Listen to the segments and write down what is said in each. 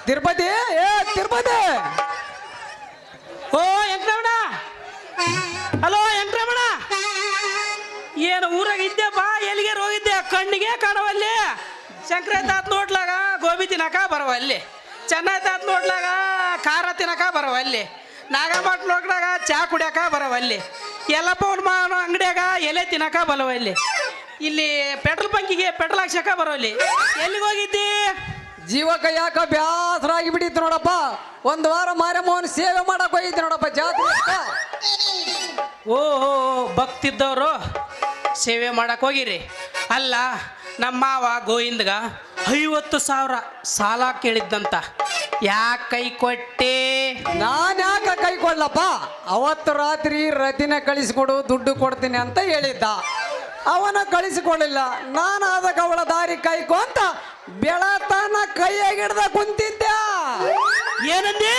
ತಿರುಪತಿ ತಿರುಪತಿ. ಓ Venkataramana, hello Venkataramana, ಏನು ಊರಾಗ ಇದ್ದೆ ಬಾ, ಎಲ್ಲಿಗೆ ಹೋಗಿದ್ದೆ? ಕಣ್ಣಿಗೆ ಕಾಣವಲ್ಲಿ. ಶಂಕರ ತಾತ್ ನೋಡ್ಲಾಗ ಗೋಬಿ ತಿನ್ನಕ ಬರವಲ್ಲಿ, ಚೆನ್ನೈ ತಾತ್ ನೋಡ್ಲಾಗ ಖಾರ ತಿನ್ನಕ ಬರವಲ್ಲಿ, ನಾಗಮಠ ನೋಡ್ಲಾಗ ಚಾ ಕುಡಿಯಕ ಬರವಲ್ಲಿ, ಎಲ್ಲಪ್ಪ ಅಂಗಡಿಯಾಗ ಎಲೆ ತಿನ್ನಕ ಬರವಲ್ಲಿ, ಇಲ್ಲಿ ಪೆಟ್ರೋಲ್ ಬಂಕಿಗೆ ಪೆಟ್ರೋಲ್ ಹಾಕ್ಸಕ ಬರೋಲ್ಲಿ. ಎಲ್ಲಿಗೆ ಹೋಗಿದ್ದಿ? ಜೀವ ಕೈಯಾಕ ಬ್ಯಾಸರಾಗಿ ಬಿಟ್ಟಿತ್ತು ನೋಡಪ್ಪ. ಒಂದು ವಾರ ಮಾರಮ್ಮನ ಸೇವೆ ಮಾಡಕ್ ಹೋಗಿದ್ದೆ ನೋಡಪ್ಪ ಜಾತ್ರೆ. ಓ ಭಕ್ತಿದ್ದವರು ಸೇವೆ ಮಾಡಕ್ ಹೋಗಿರಿ. ಅಲ್ಲ, ನಮ್ಮ ಮಾವ ಗೋವಿಂದಗ 50,000 ಸಾಲ ಕೇಳಿದ್ದಂತ, ಯಾಕೆ ಕೈ ಕೊಟ್ಟೆ? ನಾನು ಯಾಕೆ ಕೈ ಕೊಡ್ಲಪ್ಪ? ಅವತ್ತು ರಾತ್ರಿ ರತಿನ ಕಳಿಸಿಕೊಡು, ದುಡ್ಡು ಕೊಡ್ತೀನಿ ಅಂತ ಹೇಳಿದ್ದ. ಅವನ ಕಳಿಸಿಕೊಡಲಿಲ್ಲ. ನಾನು ಅದಕ್ಕೆ ಅವಳ ದಾರಿ ಕಾಯ್ಕೊಂತ ಬೆಳತನ ಕೈಯಾಗಿಡ್ದ ಕುಂತಿದ್ದೆ. ಏನಂದೆ?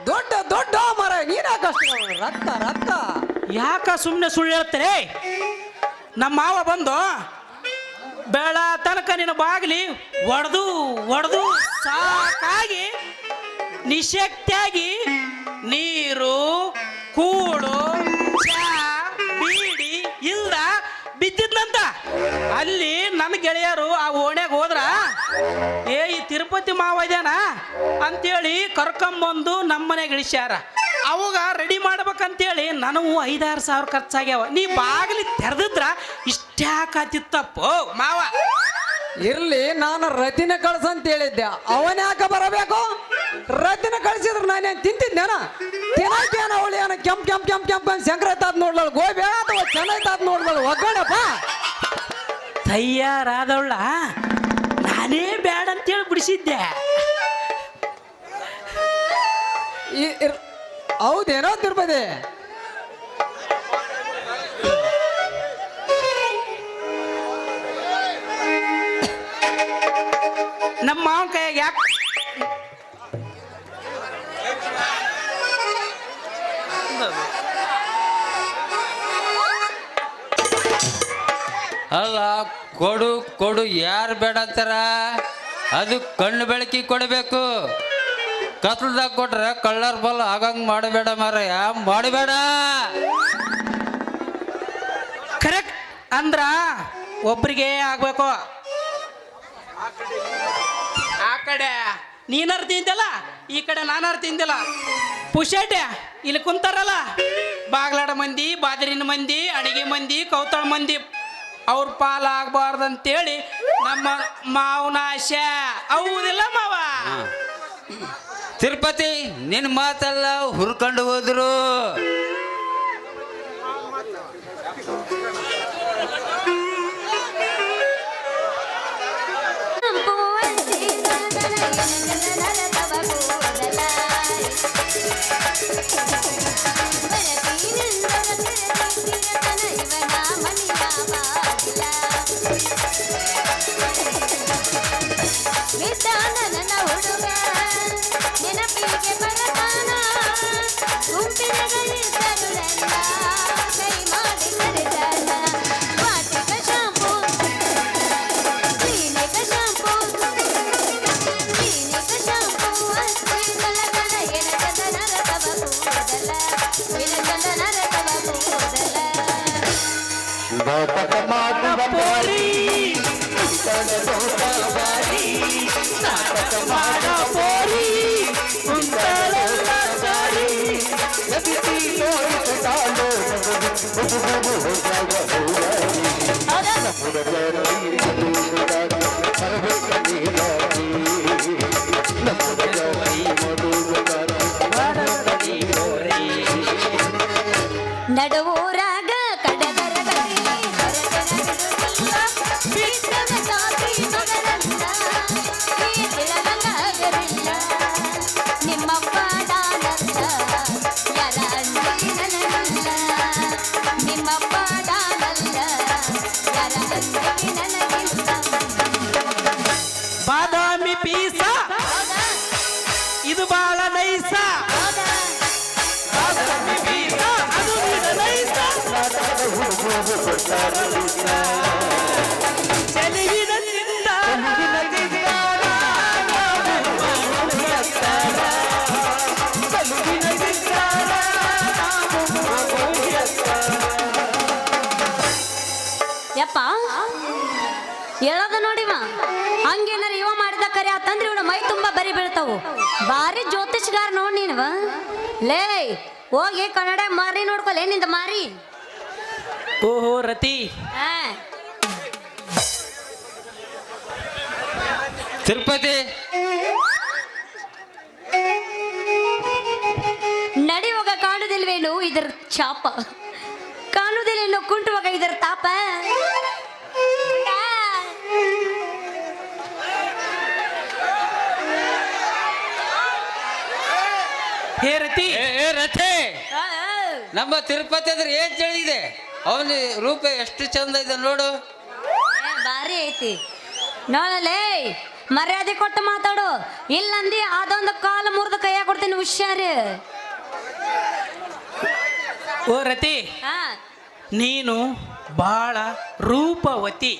ದೊಡ್ಡ ದೊಡ್ಡ ಮರ ನೀನಾಕಷ್ಟು ರಕ್ತ ರಕ್ತ. ಯಾಕ ಸುಮ್ಮನೆ ಸುಳ್ಳು ಹೇಳ್ತಾರೆ? ನಮ್ಮ ಮಾವ ಬಂದು ಬೆಳ ತನಕ ನಿನ್ನ ಬಾಗಿಲಿ ಒಡೆದು ಒಡೆದು ಸಾಕಾಗಿ ನಿಶಕ್ತಿಯಾಗಿ ನೀರು ಕೂಳು ಚಾ ಬೀಡಿ ಇಲ್ದ ಬಿದ್ದಿದ್ನಂತ. ಅಲ್ಲಿ ನನ್ನ ಗೆಳೆಯರು ಆ ಓಣ್ಯಾಗ ಹೋದ್ರ, ಈ ತಿರುಪತಿ ಮಾವ ಇದೇನ ಅಂತೇಳಿ ಕರ್ಕೊಂಬಂದು ನಮ್ಮನೆಗೆ ಇಳಿಸ್ಯಾರ. ಅವಾಗ ರೆಡಿ ಮಾಡ್ಬೇಕಂತೇಳಿ ನನಗೂ 5-6 ಸಾವಿರ ಖರ್ಚಾಗ್ಯಾವ. ನೀ ಬಾಗಿಲಿ ತೆರೆದಿದ್ರ ಇಷ್ಟ್ಯಾಕಾತಿತ್ತಪ್ಪೋ ಮಾವ. ಇರ್ಲಿ, ನಾನು ರತಿನ ಕಳ್ಸಂತ ಹೇಳಿದ್ದೆ. ಅವನ ಯಾಕೆ ಬರಬೇಕು? ರತಿನ ಕಳ್ಸಿದ್ರೆ ನಾನೇನು ತಿಂತಿದ್ದೇನ? ತಿನ್ನಕೇನ ಅವಳು ಏನ ಕೆಂಪ್ ಕೆಂಪ್ ಕೆಂಪ್ ಕೆಂಪ್ ಶಂಕರ ತಾತ್ ನೋಡ್ಲಳು ಗೋಬಿ ಅಥವಾ ಚೆನ್ನೈ ತಾತ್ ನೋಡ್ಲಳು ಒಗ್ಗಣಪ್ಪ. ತಯ್ಯಾರಾದವಳ ನಾನೇ ಬ್ಯಾಡ ಅಂತೇಳಿ ಬಿಡಿಸಿದ್ದೆ. ಹೌದೇನೋ ತಿರುಪತಿ? ನಮ್ಮ ಮಾವನ ಕೈಯಾಗ ಯಾಕೆ ಅಲ್ಲ, ಕೊಡು ಕೊಡು ಯಾರು ಬೇಡ ಅಂತಾರ? ಅದು ಕಣ್ಣು ಬೆಳಕಿ ಕೊಡಬೇಕು. ಕತ್ಲದಾಗ ಕೊಟ್ರೆ ಕಳ್ಳರ್ ಬಲ್ ಆಗಂಗ್ ಮಾಡಬೇಡ ಮಾರಯ್ಯ, ಮಾಡಬೇಡ. ಕರೆಕ್ಟ್ ಅಂದ್ರ ಒಬ್ರಿಗೆ ಆಗ್ಬೇಕು. ಆ ಕಡೆ ನೀನಾರು ತಿಂದಿಲ್ಲ, ಈ ಕಡೆ ನಾನಾರು ತಿಂದಿಲ್ಲ. ಪುಷಾಟೆ ಇಲ್ಲಿ ಕುಂತಾರಲ್ಲ, ಬಾಗ್ಲಾಡ ಮಂದಿ, ಬಾದರಿನ ಮಂದಿ, ಅಡಿಗೆ ಮಂದಿ, ಕೌತಳ ಮಂದಿ, ಅವ್ರ ಪಾಲ ಆಗ್ಬಾರ್ದಂತೇಳಿ ನಮ್ಮ ಮಾವನ ಆಶೆ. ಹೌದಿಲ್ಲ ಮಾವ? ತಿರುಪತಿ, ನಿನ್ನ ಮಾತೆಲ್ಲ ಹುರ್ಕೊಂಡು ಹೋದ್ರು. ನಡುವೂರಾಗ ಕಡಗರ ನಿಮ್ಮಪ್ಪ ದಾನಲ್ಲ ಯಾರ ನನಗಿಲ್ಲ, ನಿಮ್ಮಪ್ಪ ದಾನಲ್ಲ ಯಾರ ನನಗಿಲ್ಲ. ಬಾದಾಮಿ ಪೀಸ ಇದು ಬಾಳ ನೈಸ. ಬಾದಾಮಿ ಪೀಸ ಅದು ನೈಸ. ಚೆಲುವಿನ ಚಿಂತ ಯಪ್ಪ ಹೇಳೋದು ನೋಡಿವ ಹಂಗೇನಾರ ಇವ ಮಾಡಿದ ಕರೆ ಆತಂದ್ರೆ ಇವನ ಮೈ ತುಂಬಾ ಬರಿ ಬೀಳ್ತಾವು ಬಾರಿ ಜ್ಯೋತಿಷ್ಗಾರ ನೋಡ್ ನೀನವ ಲೇ ಹೋಗಿ ಕನ್ನಡ ಮಾರಿ ನೋಡ್ಕೊಲೆ ನಿಂದ ಮಾರಿ ಓಹೋ ರತಿ ಹಾ ತಿರುಪತಿ ನಡೆಯುವಾಗ ಕಾಣುದಿಲ್ವೇನು ಇದರ ಚಾಪ ಕಾಣುವುದಿಲ್ಲೇನು ಕುಂಟುವಾಗ ಇದರ ತಾಪ ಹೇ ರತಿ ಏ ರಥೆ ನಮ್ಮ ತಿರುಪತಿ ಅಂದ್ರೆ ಏನ್ ತಿಳಿದಿದೆ ಅವನ ರೂಪ ಎಷ್ಟು ಚಂದ ಇದೆ ನೋಡು. ಬಾರಿ ಐತಿ ನೋಡಲೇ ಮರ್ಯಾದೆ ಕೊಟ್ಟು ಮಾತಾಡು ಇಲ್ಲಂದಿ ಅದೊಂದು ಕಾಲು ಮುರಿದು ಕೈಯ ಕೊಡ್ತೀನಿ ಹುಷಾರು ಓ ರತಿ ಹಾ ನೀನು ಬಹಳ ರೂಪವತಿ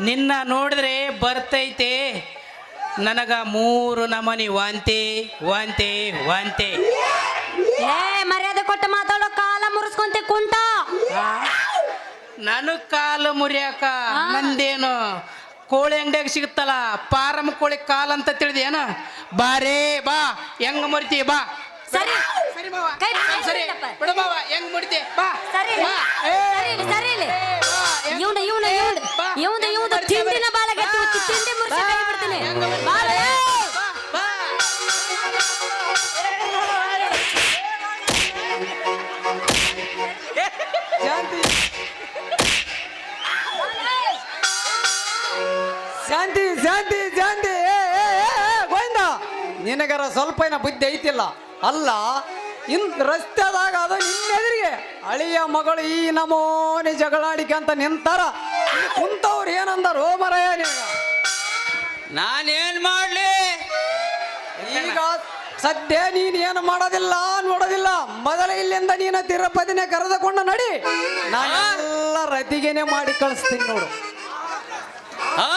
ನಿನ್ನ ನೋಡಿದ್ರೆ ಬರ್ತೈತೆ ನನಗ 3 ನಮನಿ ವಾಂತಿ ವಾಂತಿ ವಾಂತಿ. ಏ ಮರ್ಯಾದೆ ಕೊಟ್ಟು ಮಾತಾಡೋ ಕಾಲ ಮುರಿಸ್ಕೊಂತಿ ಕುಂಟ ನನಗ್ ಕಾಲು ಮುರಿಯಾಕ ನಂದೇನು ಕೋಳಿ ಅಂಗಡಿಯಾಗ ಸಿಗುತ್ತಲ್ಲ ಪಾರಂ ಕೋಳಿ ಕಾಲ್ ಅಂತ ತಿಳಿದೇನು ಬಾರೇ ಬಾ ಹೆಂಗ ಮುರಿತಿ ಬಾ ಸರಿ ಸರಿ ಮಾವ ಕೈ ಸರಿ ಬಿಡಪ್ಪ. ಬಿಡು ಮಾವ ಹೆಂಗ್ ಮುರಿತಿ ಬಾ ಸರಿ ಬಾ. ಸರಿ ಇವನು ಬಾ. ತಿಂಡಿನ ಬಾಳ ಗಟ್ಟಿ ಹುಚ್ಚು, ತಿಂಡಿ ಮುರಿಸಿ ಕೈ ಬಿಡ್ತೀನಿ ಬಾರೆ. ಬಾ. ಶಾಂತಿ ಶಾಂತಿ ಶಾಂತಿ ಶಾಂತಿ ಗೋವಿಂದ ನಿನಗರ ಸ್ವಲ್ಪ ಏನ ಬುದ್ಧಿ ಐತಿಲ್ಲ ಅಲ್ಲ ರಸ್ತೆದಾಗ ಅದು ನಿನ್ನೆದುರಿಗೆ ಅಳಿಯ ಮಗಳು ಈ ನಮೋನಿ ಜಗಳಾಡಿಕೆ ಅಂತ ನಿಂತಾರ ಇಲ್ಲಿ ಕುಂತವ್ರು ಏನಂದಾರ ಓ ಮರಯ್ಯ ನಿನಗ ನಾನೇನ್ ಮಾಡ್ಲಿ? ಈಗ ಸದ್ಯ ನೀನ್ ಏನು ಮಾಡೋದಿಲ್ಲ ನೋಡೋದಿಲ್ಲ ಮೊದಲ ಇಲ್ಲಿಂದ ನೀನು ತಿರುಪತಿನೇ ಕರೆದುಕೊಂಡು ನಡಿ ನಾನೆಲ್ಲ ರತಿಗೆನೆ ಮಾಡಿ ಕಳಿಸ್ತೀನಿ ನೋಡು. ಆ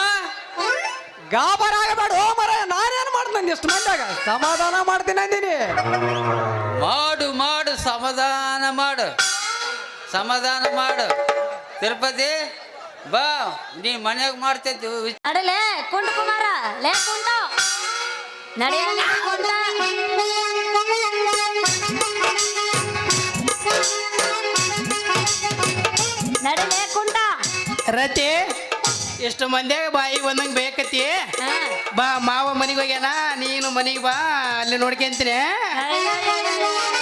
ಗಾಬರಾಗಬೇಡ ಓ ಮರ ನಾನೇನು ಮಾಡ್ತೀನಿ ಎಷ್ಟು ಮಂದಾಗ ಸಮಾಧಾನ ಮಾಡ್ತೀನಿ ಅಂದಿನಿ. ಮಾಡು ಮಾಡು ಸಮಾಧಾನ ಮಾಡು ಸಮಾಧಾನ ಮಾಡು. ತಿರುಪತಿ ಬಾ ನೀ ಮನ್ಯಾಗ ಮಾಡ್ತಿದ್ದು ನಡಲೆ ಕುಂಟ ಕುಮಾರ ಲೇ ಕುಂಟ ನಡೆಯ ಕುಂಟ ನಡಲೆ ಕುಂಟ ರತಿ ಎಷ್ಟು ಮಂದ್ಯಾಗ ಬಾಯಿಗೆ ಬಂದಂಗೆ ಬೇಕತಿ ಹಾ. ಬಾ ಮಾವ ಮನೆಗೆ ಹೋಗ್ಯಾನ ನೀನು ಮನೆಗೆ ಬಾ ಅಲ್ಲಿ ನೋಡ್ಕೊಂತೀನಿ ಅಯ್ಯಯ್ಯಯ್ಯಯ್ಯ.